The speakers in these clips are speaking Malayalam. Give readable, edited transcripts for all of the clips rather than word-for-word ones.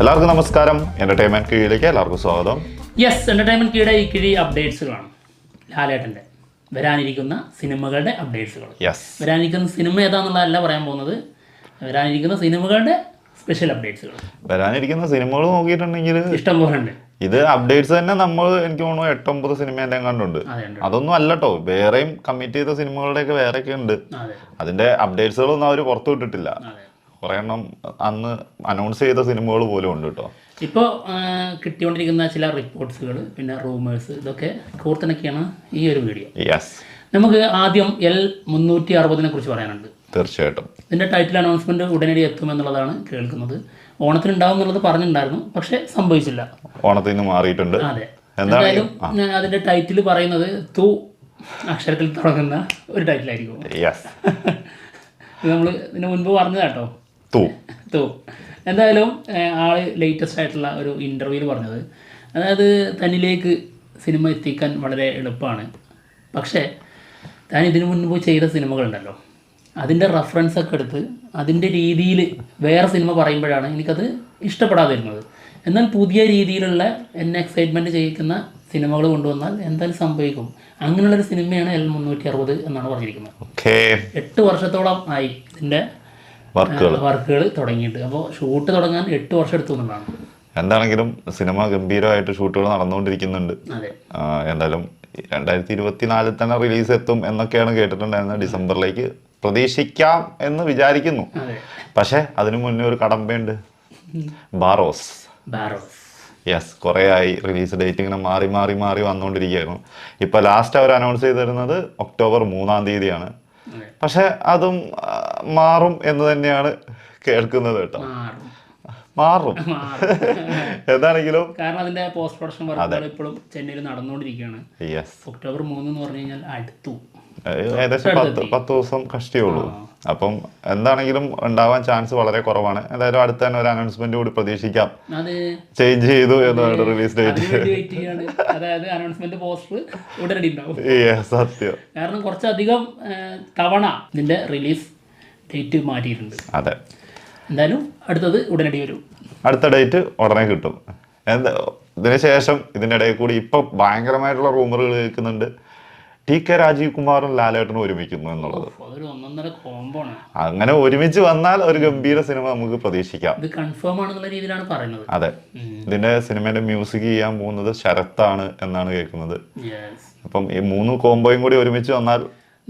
എല്ലാവർക്കും നമസ്കാരം. എന്റർടൈൻമെന്റ് കീഴിലേക്ക് എല്ലാവർക്കും സ്വാഗതം. യെസ്, എന്റർടൈൻമെന്റ് കീഴിലെ ഈ കിഴി അപ്ഡേറ്റ്സുകളാണ്. ലാലേട്ടൻ്റെ വരാനിരിക്കുന്ന സിനിമകളുടെ അപ്ഡേറ്റ്സുകൾ. വരാനിരിക്കുന്ന സിനിമ ഏതാണെന്നുള്ളതല്ല പറയാൻ പോകുന്നത്, വരാനിരിക്കുന്ന സിനിമകളുടെ സ്പെഷ്യൽ അപ്ഡേറ്റ്സുകൾ. വരാനിരിക്കുന്ന സിനിമകൾ നോക്കിയിട്ടുണ്ടെങ്കിൽ ഇഷ്ടം പോലെ ഉണ്ട്. ഇത് അപ്ഡേറ്റ്സ് തന്നെ നമ്മൾ എനിക്ക് തോന്നുന്നു 8-9 സിനിമ എല്ലാം കണ്ടുണ്ട്. അതൊന്നും അല്ല കേട്ടോ, വേറെയും കമ്മിറ്റ് ചെയ്ത സിനിമകളുടെയൊക്കെ വേറെയൊക്കെ ഉണ്ട്. അതിന്റെ അപ്ഡേറ്റ്സുകളൊന്നും അവർ പുറത്തു വിട്ടിട്ടില്ല. കുറെ എണ്ണം അന്ന് അനൗൺസ് ചെയ്ത സിനിമകൾ പോലും ഉണ്ട് കേട്ടോ. ഇപ്പോൾ കിട്ടിക്കൊണ്ടിരിക്കുന്ന ചില റിപ്പോർട്ട്സുകൾ, പിന്നെ റൂമേഴ്സ്, ഇതൊക്കെ കോർത്തിണക്കിയാണ് ഈ ഒരു വീഡിയോ. നമുക്ക് ആദ്യം L360 കുറിച്ച് പറയാനുണ്ട്. തീർച്ചയായിട്ടും ഇതിന്റെ ടൈറ്റിൽ അനൗൺസ്മെന്റ് ഉടനടി എത്തുമെന്നുള്ളതാണ് കേൾക്കുന്നത്. ഓണത്തിന് ഉണ്ടാവും എന്നുള്ളത് പറഞ്ഞിട്ടുണ്ടായിരുന്നു, പക്ഷെ സംഭവിച്ചില്ല. ഓണത്തിൽ നിന്ന് മാറിയിട്ടുണ്ട്. അതെ, എന്തായാലും അതിന്റെ ടൈറ്റിൽ പറയുന്നത് തു അക്ഷരത്തിൽ തുടങ്ങുന്ന ഒരു ടൈറ്റിലായിരിക്കും. നമ്മൾ ഇതിന് മുൻപ് പറഞ്ഞതാട്ടോ, തു. എന്തായാലും ആള് ലേറ്റസ്റ്റ് ആയിട്ടുള്ള ഒരു ഇൻ്റർവ്യൂവിൽ പറഞ്ഞത്, അതായത് തന്നിലേക്ക് സിനിമ എത്തിക്കാൻ വളരെ എളുപ്പമാണ്, പക്ഷേ താൻ ഇതിനു മുൻപ് ചെയ്ത സിനിമകളുണ്ടല്ലോ, അതിൻ്റെ റെഫറൻസ് ഒക്കെ എടുത്ത് അതിൻ്റെ രീതിയിൽ വേറെ സിനിമ പറയുമ്പോഴാണ് എനിക്കത് ഇഷ്ടപ്പെടാതെ വരുന്നത്. എന്നാൽ പുതിയ രീതിയിലുള്ള എന്നെ എക്സൈറ്റ്മെൻറ്റ് ചെയ്യിക്കുന്ന സിനിമകൾ കൊണ്ടുവന്നാൽ എന്തായാലും സംഭവിക്കും. അങ്ങനെയുള്ളൊരു സിനിമയാണ് L360 എന്നാണ് പറഞ്ഞിരിക്കുന്നത്. 8 വർഷത്തോളം ആയി ഇതിൻ്റെ വർക്കുകൾ തുടങ്ങിയിട്ട്. അപ്പോൾ ഷൂട്ട് തുടങ്ങാൻ 8 വർഷം എടുത്തു എന്നുള്ളതാണ്. എന്താണെങ്കിലും സിനിമ ഗംഭീരമായിട്ട് ഷൂട്ടുകൾ നടന്നുകൊണ്ടിരിക്കുന്നുണ്ട്. എന്തായാലും 2024 തന്നെ റിലീസ് എത്തും എന്നൊക്കെയാണ് കേട്ടിട്ടുണ്ടായിരുന്നത്. ഡിസംബറിലേക്ക് പ്രതീക്ഷിക്കാം എന്ന് വിചാരിക്കുന്നു. പക്ഷെ അതിനു മുന്നേ ഒരു കടമ്പയുണ്ട്, ബാറോസ്. കുറേ ആയി റിലീസ് ഡേറ്റ് ഇങ്ങനെ മാറി മാറി മാറി വന്നുകൊണ്ടിരിക്കുകയായിരുന്നു. ഇപ്പൊ ലാസ്റ്റ് അവർ അനൗൺസ് ചെയ്തിരുന്നത് ഒക്ടോബർ 3 പക്ഷെ അതും മാറും എന്ന് തന്നെയാണ് കേൾക്കുന്നത് കേട്ടോ. മാറും എന്താണെങ്കിലും, കാരണം അതിന്റെ പോസ്റ്റ് പ്രൊഡക്ഷൻ വർക്കുകൾ ഇപ്പോഴും ചെന്നൈയിൽ നടന്നുകൊണ്ടിരിക്കുകയാണ്. ഒക്ടോബർ 3 എന്ന് പറഞ്ഞു കഴിഞ്ഞാൽ അടുത്തു, ഏകദേശം 10 ദിവസം കഷ്ടിയുള്ളൂ. അപ്പം എന്താണെങ്കിലും ഉണ്ടാവാൻ ചാൻസ് വളരെ കുറവാണ്. എന്തായാലും അടുത്ത് തന്നെ ഒരു അനൗൺസ്മെന്റ് കൂടി പ്രതീക്ഷിക്കാം. ചേഞ്ച് ചെയ്തു എന്നാണ് റിലീസ് ഡേറ്റ്. സത്യം, കാരണം കുറച്ചധികം തവണ ഇതിന്റെ റിലീസ് ഡേറ്റ് മാറ്റിയിട്ടുണ്ട്. അതെ, എന്തായാലും അടുത്തത് ഉടനടി വരും. അടുത്ത ഡേറ്റ് ഉടനെ കിട്ടും. ഇതിന് ശേഷം ഇതിന്റെ ഇടയിൽ കൂടി ഇപ്പൊ ഭയങ്കരമായിട്ടുള്ള റൂമറുകൾ കേൾക്കുന്നുണ്ട്, TK രാജീവ് കുമാറും ലാലേട്ടനും ഒരുമിക്കുന്നു എന്നുള്ളത്. അങ്ങനെ ഒരുമിച്ച് വന്നാൽ ഒരു ഗംഭീര സിനിമ നമുക്ക് പ്രതീക്ഷിക്കാം. അതെ, ഇതിന്റെ സിനിമയുടെ മ്യൂസിക് ചെയ്യാൻ പോകുന്നത് ശരത്താണ് എന്നാണ് കേൾക്കുന്നത്. അപ്പം ഈ 3 കോംബോയും കൂടി ഒരുമിച്ച് വന്നാൽ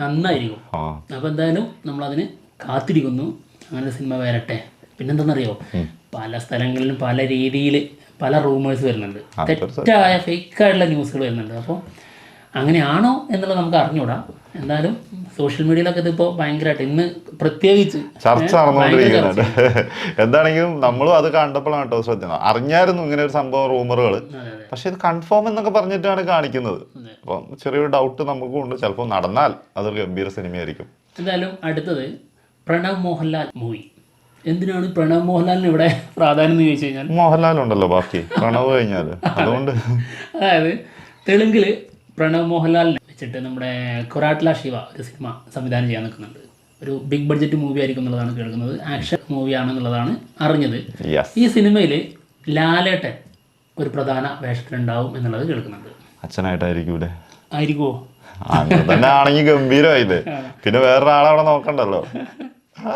നന്നായിരിക്കും. അപ്പൊ എന്തായാലും നമ്മൾ അതിന് കാത്തിരിക്കുന്നു. അങ്ങനെ സിനിമ വരട്ടെ. പിന്നെന്താണെന്നറിയോ, പല സ്ഥലങ്ങളിലും പല രീതിയിൽ പല റൂമേഴ്സ് വരുന്നുണ്ട്, തെറ്റായ ഫേക്കായിട്ടുള്ള ന്യൂസുകൾ വരുന്നുണ്ട്. അപ്പോൾ അങ്ങനെയാണോ എന്നുള്ളത് നമുക്ക് അറിഞ്ഞൂടാ. എന്തായാലും സോഷ്യൽ മീഡിയയിലൊക്കെ ഇതിപ്പോൾ ഭയങ്കരമായിട്ട് ഇന്ന് പ്രത്യേകിച്ച് ചർച്ച നടന്നുകൊണ്ടിരിക്കുന്നുണ്ട്. എന്താണെങ്കിലും നമ്മളും അത് കണ്ടപ്പോഴാണ് കേട്ടോ ശ്രദ്ധിക്കുന്നത്. അറിഞ്ഞായിരുന്നു ഇങ്ങനെ ഒരു സംഭവം, റൂമറുകൾ. പക്ഷെ ഇത് കൺഫേം എന്നൊക്കെ പറഞ്ഞിട്ടാണ് കാണിക്കുന്നത്. അപ്പം ചെറിയൊരു ഡൗട്ട് നമുക്കും ഉണ്ട്, ചിലപ്പോൾ നടന്നാൽ അതൊരു ഗംഭീര സിനിമയായിരിക്കും. എന്തായാലും അടുത്തത് പ്രണവ് മോഹൻലാൽ മൂവി. എന്തിനാണ് പ്രണവ് മോഹൻലാലിന് ഇവിടെ പ്രാധാന്യം എന്ന് ചോദിച്ചു കഴിഞ്ഞാൽ, മോഹൻലാൽ ഉണ്ടല്ലോ ബാക്കി പ്രണവ് കഴിഞ്ഞാൽ, അതുകൊണ്ട്. അതായത് തെലുങ്കിൽ പ്രണവ് മോഹൻലാലിനെ വെച്ചിട്ട് നമ്മുടെ കൊറാട്ട്ല ശിവ ഒരു സിനിമ സംവിധാനം ചെയ്യാൻ നിൽക്കുന്നുണ്ട്. ഒരു ബിഗ് ബഡ്ജറ്റ് മൂവി ആയിരിക്കും എന്നുള്ളതാണ് കേൾക്കുന്നത്. ആക്ഷൻ മൂവിയാണെന്നുള്ളതാണ് അറിഞ്ഞത്. ഈ സിനിമയിൽ ലാലേട്ടൻ ഒരു പ്രധാന വേഷത്തിലുണ്ടാവും എന്നുള്ളത് കേൾക്കുന്നുണ്ട്. അച്ഛനായിട്ടായിരിക്കൂലേ? ആയിരിക്കുമോ? അങ്ങനെ തന്നെ ആണെങ്കിൽ ഗംഭീരമായില്ലേ, പിന്നെ വേറൊരാളവിടെ നോക്കണ്ടല്ലോ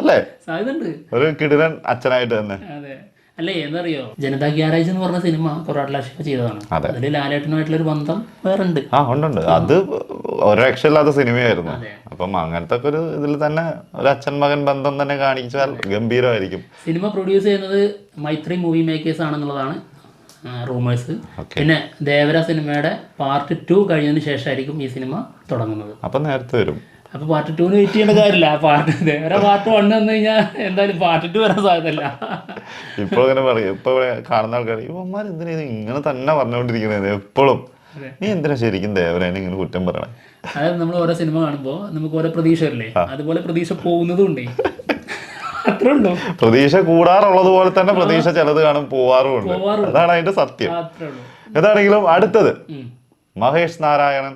അല്ലേ? സാധ്യതയുണ്ട്, ഒരു കിടിലൻ അച്ഛനായിട്ട് തന്നെ. അതെ, അല്ലേ? എന്തറിയോ, ജനതാ ഗ്യാരേജ് എന്ന് പറഞ്ഞ സിനിമ കൊറാട്ട്ല ശിവ ചെയ്തതാണ്. അതിൽ ലാലേട്ടനുമായിട്ടുള്ളൊരു ബന്ധം വേറെ ഉണ്ട്. ഉണ്ട്. അത് ഒരു രക്ഷയില്ലാത്ത സിനിമയായിരുന്നു. അപ്പം അങ്ങനത്തെ ഒരു ഇതിൽ തന്നെ ഒരു അച്ഛൻ മകൻ ബന്ധം തന്നെ കാണിച്ചാൽ ഗംഭീരമായിരിക്കും. സിനിമ പ്രൊഡ്യൂസ് ചെയ്യുന്നത് മൈത്രി മൂവി മേക്കേഴ്സ് ആണെന്നുള്ളതാണ് റൂമേഴ്സ്. പിന്നെ ദേവര സിനിമയുടെ പാർട്ട് 2 കഴിഞ്ഞതിന് ശേഷമായിരിക്കും ഈ സിനിമ തുടങ്ങുന്നത്. അപ്പം നേരത്തെ വരും. അപ്പോൾ പാർട്ട് 2 വെയിറ്റ് ചെയ്യേണ്ട കാര്യമില്ല. ദേവര പാർട്ട് 1 വന്നു കഴിഞ്ഞാൽ എന്തായാലും പാർട്ട് 2 വരാൻ സാധ്യതയില്ല. ഇപ്പോൾ അങ്ങനെ പറയും, ഇപ്പോൾ കാണുന്ന ആൾക്കാർ ഇവന്മാർ എന്തിനാ ഇങ്ങനെ തന്നെ പറഞ്ഞുകൊണ്ടിരിക്കുന്നത് എപ്പോഴും, നീ എന്തിനാ ശരിക്കും ദേവരേനെ ഇങ്ങനെ കുറ്റം പറയണേ? അതായത് നമ്മൾ ഓരോ സിനിമ കാണുമ്പോൾ നമുക്ക് ഓരോ പ്രതീക്ഷ അല്ലേ, അതുപോലെ പ്രതീക്ഷ പോകുന്നതും ഉണ്ട്. അത്രേ ഉള്ളൂ. പ്രതീക്ഷ കൂടാറുള്ളത് പോലെ തന്നെ പ്രതീക്ഷ ചിലത് കാണും പോവാറുമുണ്ട്. അതാണ് അതിന്റെ സത്യം. ഏതാണെങ്കിലും അടുത്തത് മഹേഷ് നാരായണൻ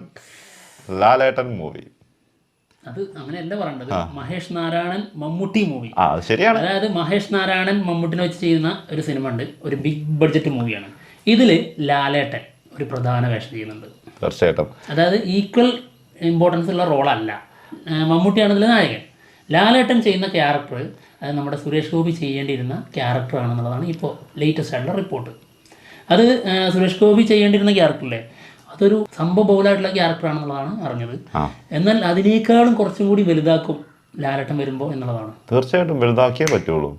ലാലേട്ടൻ മൂവി. അത് അങ്ങനെയല്ല പറയേണ്ടത്, മഹേഷ് നാരായണൻ മമ്മൂട്ടി മൂവി. ശരിയാണ്. അതായത് മഹേഷ് നാരായണൻ മമ്മൂട്ടിനെ വെച്ച് ചെയ്യുന്ന ഒരു സിനിമ ഉണ്ട്, ഒരു ബിഗ് ബഡ്ജറ്റ് മൂവിയാണ്. ഇതിൽ ലാലേട്ടൻ ഒരു പ്രധാന വേഷം ചെയ്യുന്നുണ്ട്. തീർച്ചയായിട്ടും. അതായത് ഈക്വൽ ഇമ്പോർട്ടൻസ് ഉള്ള റോളല്ല. മമ്മൂട്ടിയാണ് ഇതിൽ നായകൻ. ലാലേട്ടൻ ചെയ്യുന്ന ക്യാരക്ടർ അത് നമ്മുടെ സുരേഷ് ഗോപി ചെയ്യേണ്ടിയിരുന്ന ക്യാരക്ടറാണെന്നുള്ളതാണ് ഇപ്പോൾ ലേറ്റസ്റ്റ് ആയിട്ടുള്ള റിപ്പോർട്ട്. അത് സുരേഷ് ഗോപി ചെയ്യേണ്ടിയിരുന്ന ക്യാരക്ടറല്ലേ, അതൊരു സംഭവബഹുലമായിട്ടുള്ള ക്യാരക്ടറാണെന്നുള്ളതാണ് അറിഞ്ഞത്. എന്നാൽ അതിനേക്കാളും കുറച്ചും കൂടി വലുതാക്കും ലാലേട്ടൻ വരുമ്പോൾ എന്നുള്ളതാണ്. തീർച്ചയായിട്ടും വലുതാക്കിയേ പറ്റുള്ളൂ.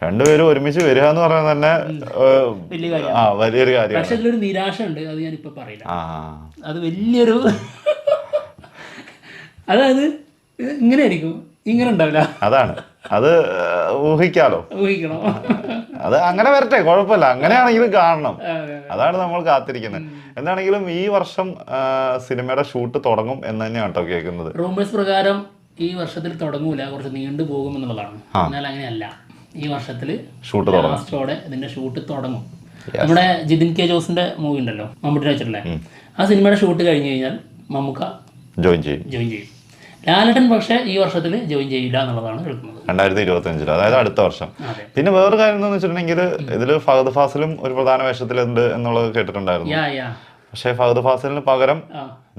രണ്ടുപേരും ഒരുമിച്ച് വരിക എന്ന് പറഞ്ഞാൽ തന്നെ വലിയൊരു കാര്യം. പക്ഷെ അതിലൊരു നിരാശ ഉണ്ട്, അത് ഞാനിപ്പോ പറയില്ല. അത് വലിയൊരു അതായത് ഇങ്ങനെ ആയിരിക്കും, ഇങ്ങനെ ഉണ്ടാവില്ല. അതാണ്, അത് ഊഹിക്കണോ. അത് അങ്ങനെ വരട്ടെ, കുഴപ്പമില്ല. അങ്ങനെയാണെങ്കിലും കാണണം. അതാണ് നമ്മൾ കാത്തിരിക്കുന്നത്. എന്താണെങ്കിലും ഈ വർഷം സിനിമയുടെ ഷൂട്ട് തുടങ്ങും എന്ന് തന്നെയാണ് കേട്ടോ കേൾക്കുന്നത്. റൂമേഴ്സ് പ്രകാരം ഈ വർഷത്തിൽ തുടങ്ങൂല, കുറച്ച് നീണ്ടു പോകും എന്നുള്ളതാണ്. എന്നാൽ അങ്ങനെയല്ല, ഈ വർഷത്തിൽ ലാസ്റ്റോടെ ഇതിന്റെ ഷൂട്ട് തുടങ്ങും. നമ്മുടെ ജിതിൻ കെ ജോസിന്റെ മൂവി ഉണ്ടല്ലോ, മമ്മൂട്ടി വെച്ചിട്ടുള്ള, ആ സിനിമയുടെ ഷൂട്ട് കഴിഞ്ഞ് കഴിഞ്ഞാൽ മമ്മൂക്ക ജോയിൻ ചെയ്യും. ലാലേട്ടൻ പക്ഷേ ഈ വർഷത്തിൽ ജോയിൻ ചെയ്യില്ല എന്നുള്ളതാണ് കേൾക്കുന്നത്, 2025, അതായത് അടുത്ത വർഷം. പിന്നെ വേറൊരു കാര്യം എന്താണെന്ന് വെച്ചിട്ടുണ്ടെങ്കിൽ ഇതിൽ ഫഹദ് ഫാസിലും ഒരു പ്രധാന വേഷത്തിലുണ്ട് എന്നുള്ളത് കേട്ടിട്ടുണ്ടായിരുന്നു. പക്ഷേ ഫഹദ് ഫാസിലിന് പകരം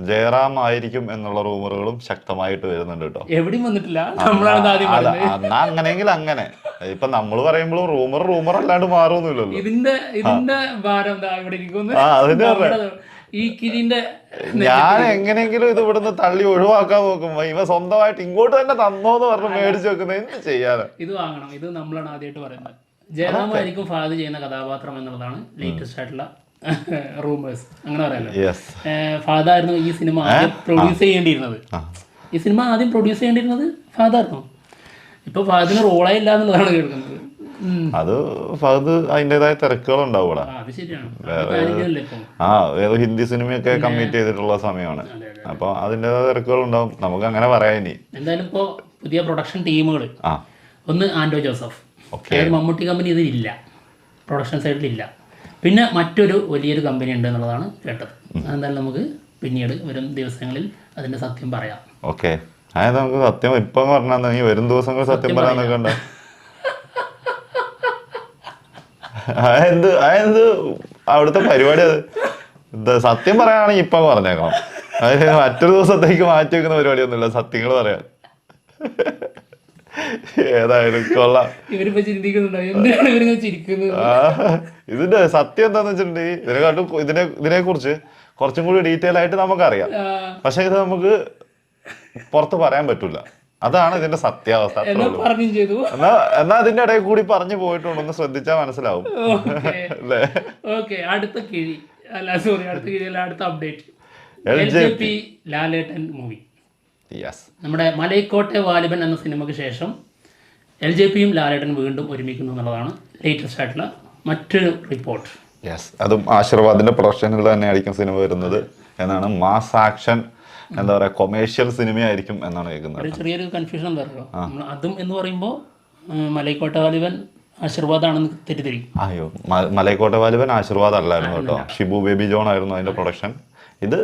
ജയറാം ആയിരിക്കും എന്നുള്ള റൂമറുകളും ശക്തമായിട്ട് വരുന്നുണ്ട് കേട്ടോ. എവിടെയും വന്നിട്ടില്ല. എന്നാ അങ്ങനെയെങ്കിൽ അങ്ങനെ, ഇപ്പൊ നമ്മൾ പറയുമ്പോൾ റൂമർ അല്ലാണ്ട് മാറുമൊന്നുമില്ലല്ലോ. ഇതിന്റെ ഭാരം ഇവിടെ ഇരിക്കുന്നു. ഞാൻ എങ്ങനെയെങ്കിലും ഇത് ഇവിടുന്ന് തള്ളി ഒഴിവാക്കാൻ നോക്കുമ്പോ ഇവ സ്വന്തമായിട്ട് ഇങ്ങോട്ട് തന്നെ തന്നോന്ന് പറഞ്ഞ് മേടിച്ചു വെക്കുന്നത് എന്ത് ചെയ്യാനാ. ഇത് വാങ്ങണം, ഇത് നമ്മളാണ് ആദ്യമായിട്ട് പറയുന്നത്. ജയറാമായിരിക്കും ഫഹദ് ചെയ്യുന്ന കഥാപാത്രം എന്നുള്ളതാണ് ലേറ്റസ്റ്റ് ആയിട്ടുള്ള റൂമേഴ്സ്. അങ്ങനെ പറയാലോ. ഫഹദായിരുന്നു ഈ സിനിമ ആദ്യം പ്രൊഡ്യൂസ് ചെയ്യേണ്ടിയിരുന്നത്. ഈ സിനിമ ആദ്യം പ്രൊഡ്യൂസ് ചെയ്യേണ്ടിയിരുന്നത് ഫഹദായിരുന്നു. ഇപ്പൊ ഫഹദിന് റോളേ ഇല്ല എന്നുള്ളതാണ് കേൾക്കുന്നത്. അത് ഫഹദ് അതിൻ്റെതായ തിരക്കുകൾ ഉണ്ടാവും. ഏതോ ഹിന്ദി സിനിമയൊക്കെ കമ്മിറ്റ് ചെയ്തിട്ടുള്ള സമയമാണ്. അപ്പൊ അതിൻ്റെതായ തിരക്കുകൾ ഉണ്ടാവും. നമുക്ക് അങ്ങനെ പറയാം. ഇനി എന്തായാലും ഇപ്പോ പുതിയ പ്രൊഡക്ഷൻ ടീമുകൾ, ഒന്ന് ആൻഡോ ജോസഫ്, മമ്മൂട്ടി കമ്പനി ഇതിലില്ല, പ്രൊഡക്ഷൻ സൈഡിലില്ല. പിന്നെ മറ്റൊരു വലിയൊരു കമ്പനി ഉണ്ട് എന്നുള്ളതാണ് കേട്ടത്. അതെന്തായാലും നമുക്ക് പിന്നീട് വരും ദിവസങ്ങളിൽ അതിന്റെ സത്യം പറയാം. ഓക്കെ, അതായത് നമുക്ക് സത്യം ഇപ്പൊ പറഞ്ഞാൽ വരും ദിവസങ്ങൾ സത്യം പറയാനൊക്കെ ഉണ്ടോ? അതെന്ത് അവിടുത്തെ പരിപാടി? അത് സത്യം പറയാണെങ്കിൽ ഇപ്പൊ പറഞ്ഞേക്കണം. അതിന് മറ്റൊരു ദിവസത്തേക്ക് മാറ്റി വെക്കുന്ന പരിപാടിയൊന്നുമില്ല, സത്യങ്ങൾ പറയാൻ. ഏതായാലും കൊള്ളാം. ഇതിന്റെ സത്യം എന്താന്ന് വെച്ചിട്ടുണ്ടെങ്കിൽ ഇതിനെ കുറിച്ച് കുറച്ചും കൂടി ഡീറ്റെയിൽ ആയിട്ട് നമുക്കറിയാം. പക്ഷെ ഇത് നമുക്ക് പുറത്ത് പറയാൻ പറ്റൂല. അതാണ് ഇതിന്റെ സത്യാവസ്ഥ. എന്നാ അതിന്റെ ഇടയിൽ കൂടി പറഞ്ഞു പോയിട്ടുണ്ടെന്ന് ശ്രദ്ധിച്ചാൽ മനസ്സിലാവും. അടുത്ത അപ്ഡേറ്റ്, ലാലേട്ടൻ മൂവി. നമ്മുടെ മലൈക്കോട്ടെ വാലിബൻ എന്ന സിനിമയ്ക്ക് ശേഷം LJPയും ലാലേട്ടൻ വീണ്ടും ഒരുമിക്കുന്നു എന്നുള്ളതാണ് ലേറ്റസ്റ്റ് ആയിട്ടുള്ള മറ്റൊരു റിപ്പോർട്ട്. അതും ആശീർവാദിന്റെ പ്രൊഡക്ഷനിൽ തന്നെയായിരിക്കും സിനിമ വരുന്നത് എന്നാണ്. മാസ് ആക്ഷൻ, എന്താ പറയാ, കൊമേഴ്ഷ്യൽ സിനിമയായിരിക്കും എന്നാണ് കേൾക്കുന്നത്. ചെറിയൊരു കൺഫ്യൂഷൻ എന്താ അതും എന്ന് പറയുമ്പോൾ മലൈക്കോട്ടെ വാലിബൻ ആശീർവാദാണെന്ന് തെറ്റിദ്ധരിക്കും. അയ്യോ, മലൈക്കോട്ടെ വാലിബൻ ആശീർവാദ് അല്ലായിരുന്നു കേട്ടോ. ഷിബു ബേബി ജോൺ ആയിരുന്നു അതിന്റെ പ്രൊഡക്ഷൻ. ഇത്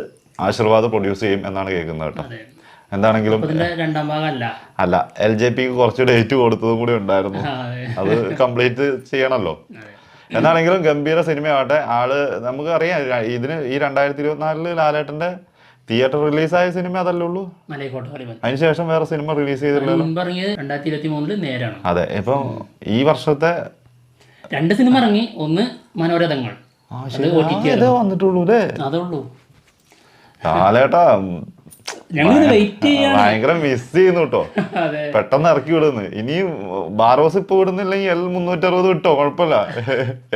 ആശീർവാദ് പ്രൊഡ്യൂസ് ചെയ്യും എന്നാണ് കേൾക്കുന്നത് കേട്ടോ. എന്താണെങ്കിലും അല്ല, LJPക്ക് കുറച്ച് ഡേറ്റ് കൊടുത്തതും കൂടി ഉണ്ടായിരുന്നു. അത് കംപ്ലീറ്റ് ചെയ്യണമല്ലോ. എന്നാണെങ്കിലും ഗംഭീര സിനിമയാവട്ടെ. നമുക്ക് അറിയാം, ഈ 2024 ലാലേട്ടന്റെ തിയേറ്റർ റിലീസായ സിനിമ അതല്ലേ ഉള്ളൂ. അതിനുശേഷം വേറെ സിനിമ റിലീസ് ചെയ്തിട്ടില്ലല്ലോ. 2023 അതെ. ഇപ്പൊ ഈ വർഷത്തെ 2 സിനിമ ഇറങ്ങി. ഒന്ന് മനോരഥങ്ങൾ വന്നിട്ടുള്ളൂ അല്ലേ? അതുള്ളൂ. ലാലേട്ടാ ഭയങ്കര മിസ് ചെയ്യുന്നു കേട്ടോ. പെട്ടെന്ന് ഇറക്കി വിടുന്നു. ഇനിയും ബാറോസ് ഇപ്പൊ വിടുന്നില്ലെങ്കിൽ L360 കിട്ടോ, കുഴപ്പമില്ല.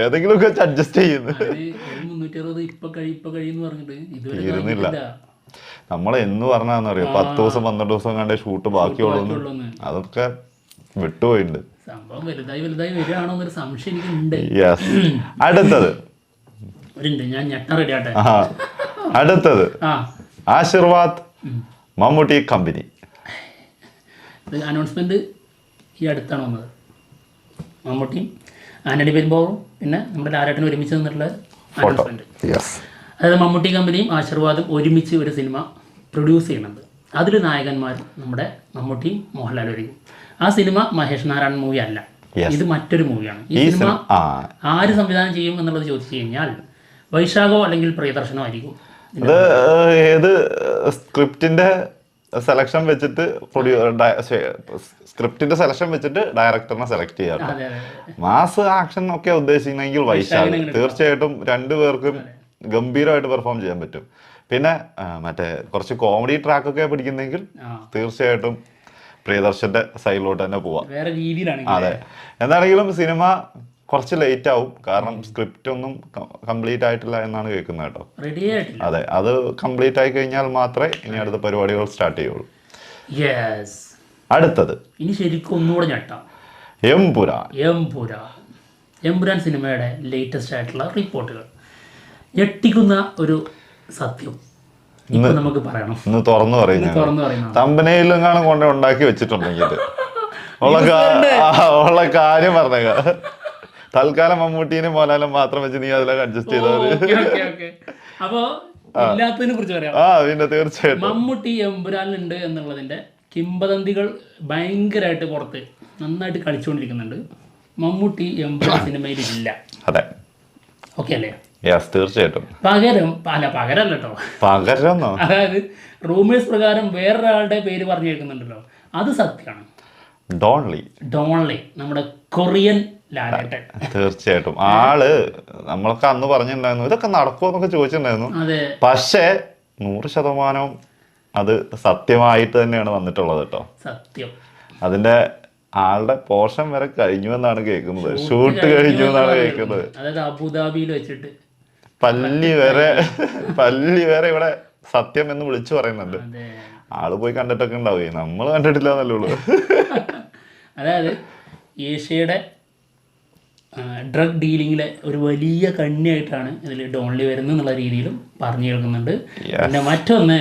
ഏതെങ്കിലും ഒക്കെ അഡ്ജസ്റ്റ് ചെയ്യുന്നു. തീരുന്നില്ല. നമ്മളെന്ന് പറഞ്ഞാന്നറിയോ, 10 ദിവസം 12 ദിവസം കണ്ടേ ഷൂട്ട് ബാക്കിയുള്ളൂ. അതൊക്കെ വിട്ടുപോയിട്ടുണ്ട്. അടുത്തത് ആശീർവാദ് മമ്മൂട്ടി കമ്പനി. അനൗൺസ്മെന്റ് ഈ അടുത്താണ് വന്നത്. മമ്മൂട്ടിയും ആന്റണി പെരുമ്പാവൂറും പിന്നെ നമ്മുടെ ലാലേട്ടനും ഒരുമിച്ച് നിന്നിട്ടുള്ള അനൗൺസ്മെന്റ്. അതായത് മമ്മൂട്ടി കമ്പനിയും ആശീർവാദും ഒരുമിച്ച് ഒരു സിനിമ പ്രൊഡ്യൂസ് ചെയ്യുന്നുണ്ട്. അതിൽ നായകന്മാർ നമ്മുടെ മമ്മൂട്ടിയും മോഹൻലാലും ആയിരിക്കും. ആ സിനിമ മഹേഷ് നാരായണൻ മൂവി അല്ല, ഇത് മറ്റൊരു മൂവിയാണ്. ഈ സിനിമ ആര് സംവിധാനം ചെയ്യും എന്നുള്ളത് ചോദിച്ചു കഴിഞ്ഞാൽ വൈശാഖോ അല്ലെങ്കിൽ പ്രിയദർശനോ ആയിരിക്കും. അത് ഏത് സ്ക്രിപ്റ്റിന്റെ സെലക്ഷൻ വെച്ചിട്ട് സ്ക്രിപ്റ്റിന്റെ സെലക്ഷൻ വെച്ചിട്ട് ഡയറക്ടറിനെ സെലക്ട് ചെയ്യാം. മാസ് ആക്ഷൻ ഒക്കെ ഉദ്ദേശിക്കുന്നെങ്കിൽ വൈശാഖ്. തീർച്ചയായിട്ടും രണ്ടുപേർക്കും ഗംഭീരമായിട്ട് പെർഫോം ചെയ്യാൻ പറ്റും. പിന്നെ മറ്റേ കുറച്ച് കോമഡി ട്രാക്ക് ഒക്കെ പിടിക്കുന്നെങ്കിൽ തീർച്ചയായിട്ടും പ്രിയദർശന്റെ സൈഡിലോട്ട് തന്നെ പോവാം. അതെ, എന്താണെങ്കിലും സിനിമ കുറച്ച് ലേറ്റ് ആവും, കാരണം സ്ക്രിപ്റ്റ് ഒന്നും കംപ്ലീറ്റ് ആയിട്ടില്ല എന്നാണ് കേൾക്കുന്നത് കേട്ടോ. അതെ, അത് കംപ്ലീറ്റ് ആയി കഴിഞ്ഞാൽ മാത്രമേ ഇനി അടുത്ത പരിപാടികൾ സ്റ്റാർട്ട് ചെയ്യുള്ളൂ. അടുത്തത് ഇനി ശരിക്കും ഒന്നുകൂടെ ഞെട്ടാം. എമ്പുരാൻ സിനിമയുടെ ലേറ്റസ്റ്റ് ആയിട്ടുള്ള റിപ്പോർട്ടുകൾ. ഞെട്ടിക്കുന്ന ഒരു സത്യം നമുക്ക് പറയണം. ഇന്ന് തുറന്നു പറയുന്നത് തമ്പനയിലും കാണാൻ കൊണ്ട് ഉണ്ടാക്കി വെച്ചിട്ടുണ്ടെങ്കിൽ ഉള്ള കാര്യം പറഞ്ഞ തൽക്കാലം മമ്മൂട്ടീനെ മോഹൻലാലും മാത്രം വെച്ച് നീ അതിലൊക്കെ അഡ്ജസ്റ്റ് ചെയ്തത്. അപ്പോ എല്ലാത്തിനെ കുറിച്ച് പറയാം. പിന്നെ തീർച്ചയായിട്ടും മമ്മൂട്ടി എമ്പുരാനിലുണ്ട് എന്നുള്ളതിന്റെ കിംവദന്തികൾ ഭയങ്കരമായിട്ട് പുറത്ത് നന്നായിട്ട് കളിച്ചുകൊണ്ടിരിക്കുന്നുണ്ട്. മമ്മൂട്ടി എമ്പുരാൻ സിനിമയിൽ ഇല്ല. അതെ, ഓക്കെ അല്ലേ? തീർച്ചയായിട്ടും. പകരല്ല കേട്ടോ, അതായത് റൂമേഴ്സ് പ്രകാരം വേറൊരാളുടെ പേര് പറഞ്ഞു കേൾക്കുന്നുണ്ടല്ലോ, അത് സത്യമാണ്. ഡോൺലി നമ്മുടെ കൊറിയൻ ലാലേട്ടൻ. തീർച്ചയായിട്ടും ആള് നമ്മളൊക്കെ അന്ന് പറഞ്ഞിട്ടുണ്ടായിരുന്നു ഇതൊക്കെ നടക്കുമോ എന്നൊക്കെ ചോദിച്ചിട്ടുണ്ടായിരുന്നു. പക്ഷേ 100% അത് സത്യമായിട്ട് തന്നെയാണ് വന്നിട്ടുള്ളത് കേട്ടോ. സത്യം. അതിന്റെ ആളുടെ പോർഷൻ വരെ കഴിഞ്ഞു എന്നാണ് കേൾക്കുന്നത്, ഷൂട്ട് കഴിഞ്ഞു എന്നാണ് കേൾക്കുന്നത്. അതായത് അബുദാബിയിൽ വെച്ചിട്ട് പല്ലി വരെ ഇവിടെ സത്യം എന്ന് വിളിച്ചു പറയുന്നുണ്ട്. ആള് പോയി കണ്ടിട്ടൊക്കെ ഉണ്ടാവേ, നമ്മൾ കണ്ടിട്ടില്ല എന്നല്ലേ ഉള്ളൂ. അതായത് ഏഷ്യയുടെ ഡ്രഗ് ഡീലിങ്ങിലെ ഒരു വലിയ കണ്ണിയായിട്ടാണ് ഇതിൽ ഡോൺലി വരുന്നത് എന്നുള്ള രീതിയിലും പറഞ്ഞു കേൾക്കുന്നുണ്ട്. പിന്നെ മറ്റൊന്ന്,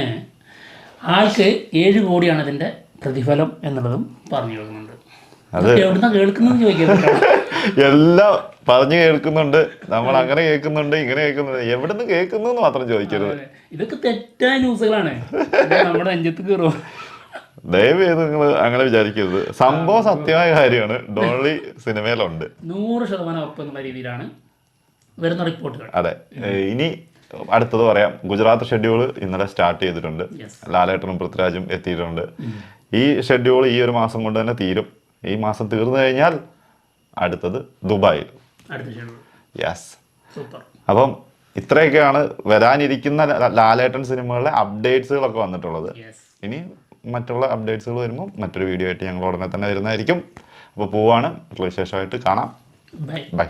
ആൾക്ക് 7 കോടിയാണ് അതിൻ്റെ പ്രതിഫലം എന്നുള്ളതും പറഞ്ഞു കേൾക്കുന്നുണ്ട്. എവിടുന്ന കേൾക്കുന്നത് ചോദിക്കുന്നത് എല്ലാം പറഞ്ഞു കേൾക്കുന്നുണ്ട്, നമ്മൾ അങ്ങനെ കേൾക്കുന്നുണ്ട്, ഇങ്ങനെ കേൾക്കുന്നുണ്ട്, എവിടുന്ന് കേൾക്കുന്നു എന്ന് മാത്രം ചോദിക്കരുത്. ഇതൊക്കെ തെറ്റായ ന്യൂസുകളാണ്, നമ്മുടെ നെഞ്ചത്ത് കയറും. ദയവേത് നിങ്ങൾ അങ്ങനെ വിചാരിക്കരുത്, സംഭവം സത്യമായ കാര്യമാണ്. ഡോൺലി സിനിമയിലുണ്ട്, 100% ഉറപ്പ് എന്നുള്ള രീതിയിലാണ് വരുന്ന റിപ്പോർട്ടുകൾ. അതെ, ഇനി അടുത്തത് പറയാം. ഗുജറാത്ത് ഷെഡ്യൂൾ ഇന്നലെ സ്റ്റാർട്ട് ചെയ്തിട്ടുണ്ട്. ലാലേട്ടനും പൃഥ്വിരാജും എത്തിയിട്ടുണ്ട്. ഈ ഷെഡ്യൂൾ ഈ ഒരു മാസം കൊണ്ട് തന്നെ തീരും. ഈ മാസം തീർന്നു കഴിഞ്ഞാൽ അടുത്തത് ദുബായിൽ. യെസ്. അപ്പം ഇത്രയൊക്കെയാണ് വരാനിരിക്കുന്ന ലാലേട്ടൻ സിനിമകളിലെ അപ്ഡേറ്റ്സുകളൊക്കെ വന്നിട്ടുള്ളത്. ഇനി മറ്റുള്ള അപ്ഡേറ്റ്സുകൾ വരുമ്പോൾ മറ്റൊരു വീഡിയോ ആയിട്ട് ഞങ്ങൾ ഉടനെ തന്നെ വരുന്നതായിരിക്കും. അപ്പോൾ പോവാണ്, വിശേഷമായിട്ട് കാണാം. ബൈ.